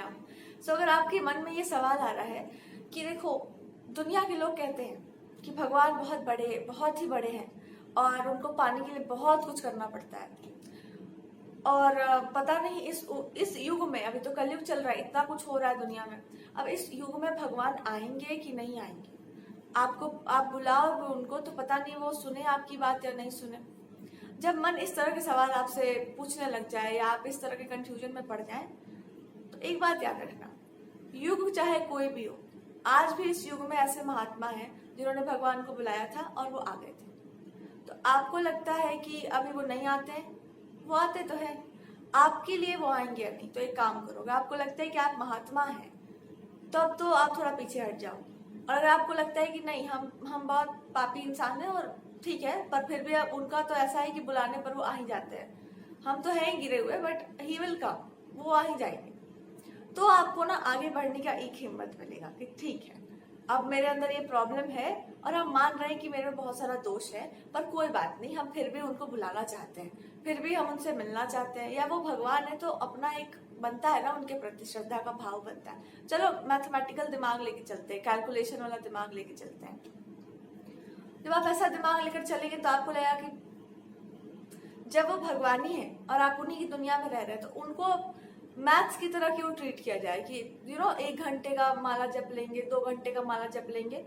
परिणाम। अगर आपके मन में ये सवाल आ रहा है कि देखो, दुनिया के लोग कहते हैं कि भगवान बहुत बड़े, बहुत ही बड़े हैं और उनको पाने के लिए बहुत कुछ करना पड़ता है, और पता नहीं इस युग में, अभी तो कलयुग चल रहा है, इतना कुछ हो रहा है दुनिया में, अब इस युग में भगवान आएंगे कि नहीं आएंगे? आप बुलाओगे उनको तो पता नहीं वो सुने आपकी बात या नहीं सुने। जब मन इस तरह के सवाल आपसे पूछने लग जाए या आप इस तरह के कंफ्यूजन में पड़ जाए, तो एक बात याद रखना, युग चाहे कोई भी हो, आज भी इस युग में ऐसे महात्मा हैं जिन्होंने भगवान को बुलाया था और वो आ गए थे। तो आपको लगता है कि अभी वो नहीं आते हैं? वो आते तो है, आपके लिए वो आएंगे या नहीं? तो एक काम करोगे, आपको लगता है कि आप महात्मा हैं, तो अब तो आप थोड़ा पीछे हट जाओ। और अगर आपको लगता है कि नहीं, हम बहुत पापी इंसान हैं और ठीक है, पर फिर भी उनका तो ऐसा है कि बुलाने पर वो आ ही जाते हैं, हम तो हैं गिरे हुए, बट ही विल कम, वो आ ही जाएंगे। तो आपको ना आगे बढ़ने का एक हिम्मत मिलेगा कि ठीक है, अब मेरे अंदर ये प्रॉब्लम है और हम मान रहे हैं कि मेरे में बहुत सारा दोष है, पर कोई बात नहीं, हम फिर भी उनको बुलाना चाहते हैं, फिर भी हम उनसे मिलना चाहते हैं, या वो भगवान है तो अपना एक बनता है ना, उनके प्रति श्रद्धा का भाव बनता है। चलो मैथमेटिकल दिमाग लेके चलते हैं, कैलकुलेशन वाला दिमाग लेके चलते हैं। जब आप ऐसा दिमाग लेकर चलेंगे तो आपको लगेगा कि जब वो भगवान ही है और आप उन्हीं की दुनिया में रह रहे हैं, तो उनको मैथ्स की तरह क्यों ट्रीट किया जाए कि 1 घंटे का माला जप लेंगे, 2 घंटे का माला जप लेंगे?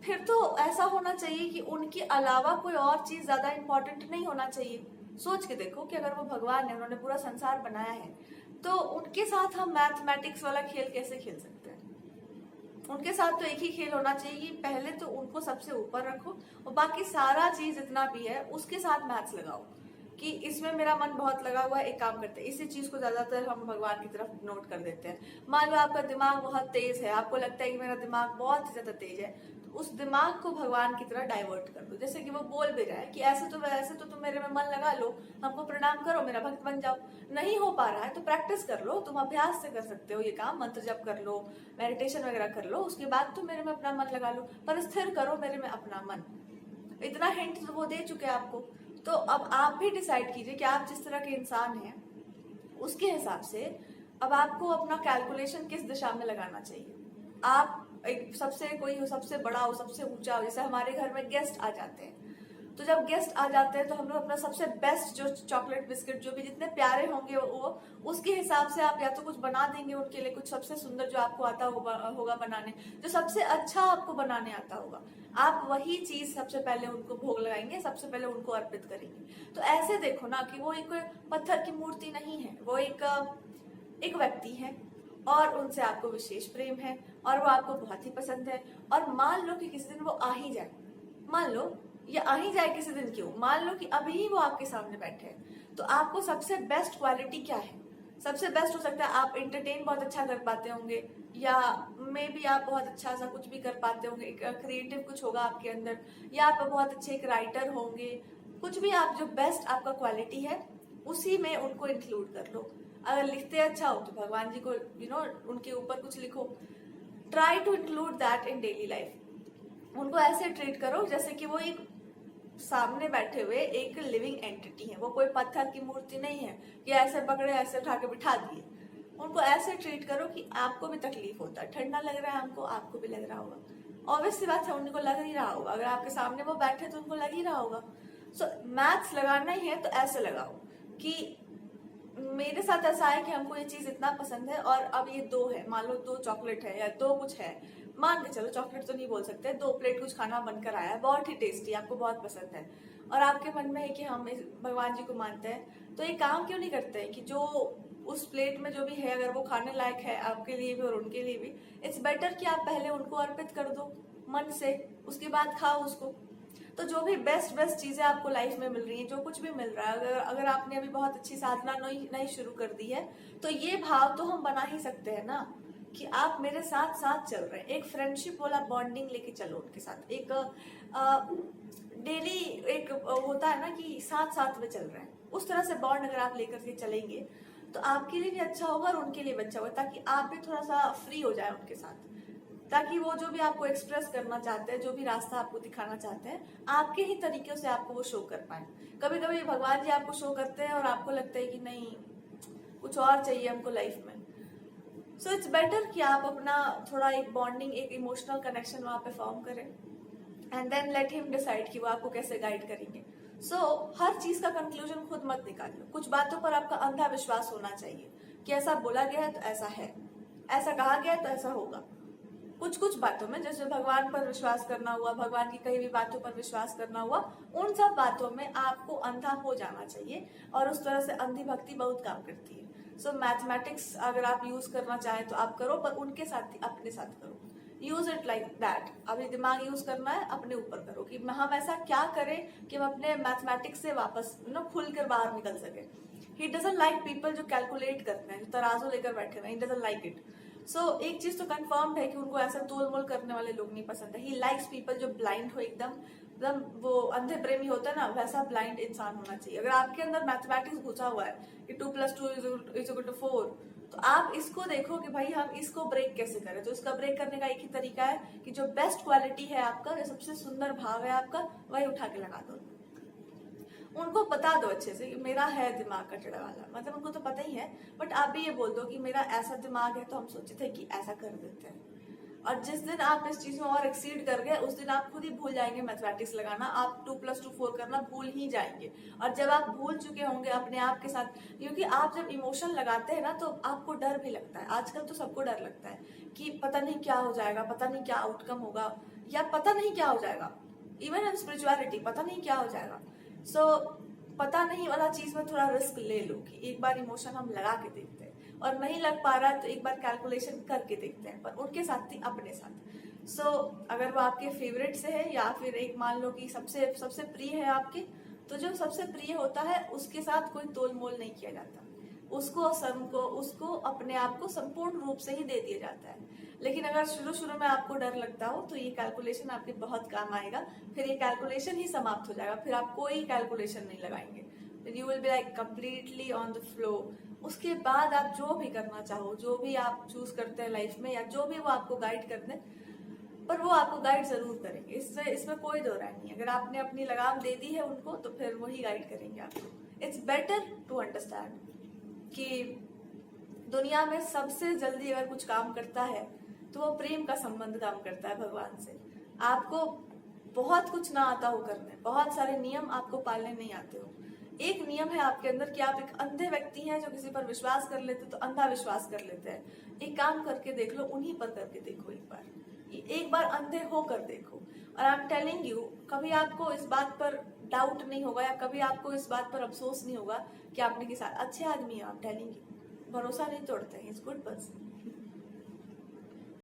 फिर तो ऐसा होना चाहिए कि उनके अलावा कोई और चीज ज्यादा इंपॉर्टेंट नहीं होना चाहिए। सोच के देखो कि अगर वो भगवान है, उन्होंने पूरा संसार बनाया है, तो उनके साथ हम मैथमेटिक्स वाला खेल कैसे खेल सकते हैं? उनके साथ तो एक ही खेल होना चाहिए कि पहले तो उनको सबसे ऊपर रखो और बाकी सारा चीज जितना भी है उसके साथ मैथ्स लगाओ कि इसमें मेरा मन बहुत लगा हुआ है, एक काम करते हैं, इसी चीज को ज्यादातर हम भगवान की तरफ नोट कर देते हैं। मान लो आपका दिमाग बहुत तेज है, आपको लगता है कि मेरा दिमाग बहुत ही ज्यादा तेज है, तो उस दिमाग को भगवान की तरह डाइवर्ट कर दो। जैसे कि वो बोल भी रहा है कि ऐसे तो वैसे तो तुम मेरे में मन लगा लो, हमको प्रणाम करो, मेरा भक्त बन जाओ। नहीं हो पा रहा है तो प्रैक्टिस कर लो, तुम अभ्यास से कर सकते हो ये काम, मंत्र जप कर लो, मेडिटेशन वगैरह कर लो, उसके बाद तुम मेरे में अपना मन लगा लो, पर स्थिर करो मेरे में अपना मन। इतना हिंट तो वो दे चुके हैं आपको। तो अब आप भी डिसाइड कीजिए कि आप जिस तरह के इंसान हैं उसके हिसाब से अब आपको अपना कैलकुलेशन किस दिशा में लगाना चाहिए। आप एक सबसे कोई हो, सबसे बड़ा हो, सबसे ऊंचा हो, जैसे हमारे घर में गेस्ट आ जाते हैं, तो जब गेस्ट आ जाते हैं तो हम लोग अपना सबसे बेस्ट जो चॉकलेट बिस्किट जो भी जितने प्यारे होंगे वो उसके हिसाब से आप या तो कुछ बना देंगे उनके लिए, कुछ सबसे सुंदर जो आपको आता होगा बनाने, जो सबसे अच्छा आपको बनाने आता होगा, आप वही चीज सबसे पहले उनको भोग लगाएंगे, सबसे पहले उनको अर्पित करेंगे। तो ऐसे देखो ना कि वो एक पत्थर की मूर्ति नहीं है, वो एक व्यक्ति है और उनसे आपको विशेष प्रेम है और वो आपको बहुत ही पसंद है। और मान लो कि किसी दिन वो आ ही जाए, मान लो या आ ही जाए किसी दिन, क्यों, मान लो कि अभी ही वो आपके सामने बैठे हैं, तो आपको सबसे बेस्ट क्वालिटी क्या है? सबसे बेस्ट हो सकता है आप एंटरटेन बहुत अच्छा कर पाते होंगे, या मे बी आप बहुत अच्छा सा कुछ भी कर पाते होंगे, क्रिएटिव कुछ होगा आपके अंदर, या आप बहुत अच्छे एक राइटर होंगे, कुछ भी आप जो बेस्ट आपका क्वालिटी है उसी में उनको इंक्लूड कर लो। अगर लिखते अच्छा हो तो भगवान जी को उनके ऊपर कुछ लिखो। Try to include that in daily life. उनको ऐसे ट्रीट करो जैसे कि वो एक सामने बैठे हुए एक लिविंग एंटिटी है, वो कोई पत्थर की मूर्ति नहीं है कि ऐसे पकड़े ऐसे उठा के बिठा दिए। उनको ऐसे ट्रीट करो कि आपको भी तकलीफ होता है, ठंडा लग रहा है हमको, आपको भी लग रहा होगा, ऑब्वियस सी बात है उनको लग ही रहा होगा, अगर आपके सामने वो बैठे तो उनको लग ही रहा होगा। सो मैथ्स लगाना ही है तो ऐसे लगाओ कि मेरे साथ ऐसा है कि हमको ये चीज इतना पसंद है और अब ये 2 है, मान लो 2 चॉकलेट है या 2 कुछ है, मान के चलो, चॉकलेट तो नहीं बोल सकते, 2 प्लेट कुछ खाना बनकर आया है, बहुत ही टेस्टी, आपको बहुत पसंद है और आपके मन में है कि हम भगवान जी को मानते हैं, तो ये काम क्यों नहीं करते हैं कि जो उस प्लेट में जो भी है अगर वो खाने लायक है आपके लिए भी और उनके लिए भी, इट्स बेटर कि आप पहले उनको अर्पित कर दो मन से, उसके बाद खाओ उसको। तो जो भी बेस्ट बेस्ट चीजें आपको लाइफ में मिल रही है, जो कुछ भी मिल रहा है, अगर आपने अभी बहुत अच्छी साधना नहीं शुरू कर दी है, तो ये भाव तो हम बना ही सकते हैं ना कि आप मेरे साथ साथ चल रहे हैं, एक फ्रेंडशिप वाला बॉन्डिंग लेके चलो उनके साथ, एक डेली एक होता है ना कि साथ साथ में चल रहे हैं, उस तरह से बॉन्ड अगर आप लेकर के चलेंगे तो आपके लिए भी अच्छा होगा और उनके लिए भी अच्छा होगा, ताकि आप भी थोड़ा सा फ्री हो जाए उनके साथ, ताकि वो जो भी आपको एक्सप्रेस करना चाहते हैं, जो भी रास्ता आपको दिखाना चाहते हैं, आपके ही तरीके से आपको वो शो कर पाए। कभी कभी भगवान जी आपको शो करते हैं और आपको लगता है कि नहीं कुछ और चाहिए हमको लाइफ में। सो इट्स बेटर कि आप अपना थोड़ा एक बॉन्डिंग, एक इमोशनल कनेक्शन वहां पे फॉर्म करें and then let him decide कि वो आपको कैसे गाइड करेंगे। सो हर चीज का कंक्लूजन खुद मत निकालो। कुछ बातों पर आपका अंधा विश्वास होना चाहिए कि ऐसा बोला गया है तो ऐसा है, ऐसा कहा गया है तो ऐसा होगा। कुछ कुछ बातों में, जैसे भगवान पर विश्वास करना हुआ, भगवान की कई भी बातों पर विश्वास करना हुआ, उन सब बातों में आपको अंधा हो जाना चाहिए और उस तरह से अंधी भक्ति बहुत काम करती है। सो मैथमेटिक्स अगर आप यूज करना चाहें तो आप करो, पर उनके साथ ही अपने साथ करो। Use it like that. अभी दिमाग यूज करना है, अपने ऊपर करो कि हम ऐसा क्या करें कि हम अपने मैथमेटिक्स से वापस खुल कर बाहर निकल सके। ही डजंट लाइक पीपल जो कैलकुलेट करते हैं, जो तराजू लेकर बैठे हुए, ही डजंट लाइक इट। सो एक चीज तो कंफर्म्ड है कि उनको ऐसा तोल मोल करने वाले लोग नहीं पसंद है। ही लाइक्स पीपल जो ब्लाइंड हो, एकदम एकदम वो अंधे प्रेमी होता है ना, वैसा ब्लाइंड इंसान होना चाहिए। अगर आपके अंदर मैथमेटिक्स घुसा हुआ है कि 2+2=4, तो आप इसको देखो कि भाई हम इसको ब्रेक कैसे करें। तो इसका ब्रेक करने का एक ही तरीका है कि जो बेस्ट क्वालिटी है आपका, जो सबसे सुंदर भाव है आपका, वही उठा के लगा दो। उनको बता दो अच्छे से कि मेरा है दिमाग का टेढ़ा वाला, मतलब उनको तो पता ही है, बट आप भी ये बोल दो कि मेरा ऐसा दिमाग है तो हम सोचे थे कि ऐसा कर देते हैं। और जिस दिन आप इस चीज में और एक्सीड कर गए, उस दिन आप खुद ही भूल जाएंगे मैथमेटिक्स लगाना, आप 2+2=4 करना भूल ही जाएंगे। और जब आप भूल चुके होंगे अपने आप के साथ, क्योंकि आप जब इमोशन लगाते हैं ना तो आपको डर भी लगता है। आजकल तो सबको डर लगता है कि पता नहीं क्या हो जाएगा, पता नहीं क्या आउटकम होगा, या पता नहीं क्या हो जाएगा। इवन इन स्पिरिचुअलिटी पता नहीं क्या हो जाएगा। सो पता नहीं वाला चीज में थोड़ा रिस्क ले लो कि एक बार इमोशन हम लगा के देखते हैं, और नहीं लग पा रहा तो एक बार कैलकुलेशन करके देखते हैं, पर उनके साथ ही अपने साथ। सो अगर वो आपके फेवरेट से है, या फिर एक मान लो कि सबसे सबसे प्रिय है आपके, तो जो सबसे प्रिय होता है उसके साथ कोई तोल मोल नहीं किया जाता। उसको अपने आप को संपूर्ण रूप से ही दे दिया जाता है। लेकिन अगर शुरू शुरू में आपको डर लगता हो तो ये कैलकुलेशन आपके बहुत काम आएगा। फिर ये कैलकुलेशन ही समाप्त हो जाएगा, फिर आप कोई कैलकुलेशन नहीं लगाएंगे, फिर you will be like completely on the flow. उसके बाद आप जो भी करना चाहो, जो भी आप चूज करते हैं लाइफ में, या जो भी वो आपको गाइड करते हैं, पर वो आपको गाइड जरूर करेंगे। इसमें कोई दो राय नहीं। अगर आपने अपनी लगाम दे दी है उनको, तो फिर वही गाइड करेंगे आपको। इट्स बेटर टू अंडरस्टैंड कि दुनिया में सबसे जल्दी अगर कुछ काम करता है तो वो प्रेम का संबंध काम करता है भगवान से। आपको बहुत कुछ ना आता हो करने, बहुत सारे नियम आपको पालने नहीं आते हो। एक नियम है आपके अंदर कि आप एक अंधे व्यक्ति हैं जो किसी पर विश्वास कर लेते तो अंधा विश्वास कर लेते हैं। एक काम करके देख लो, उन्हीं पर करके देखो, एक बार अंधे होकर देखो, और आई एम टेलिंग यू, कभी आपको इस बात पर डाउट नहीं होगा, या कभी आपको इस बात पर अफसोस नहीं होगा कि आपने किसी अच्छे आदमी है। आप टेलिंग यू, भरोसा नहीं तोड़ते हैं, इज गुड पर्सन।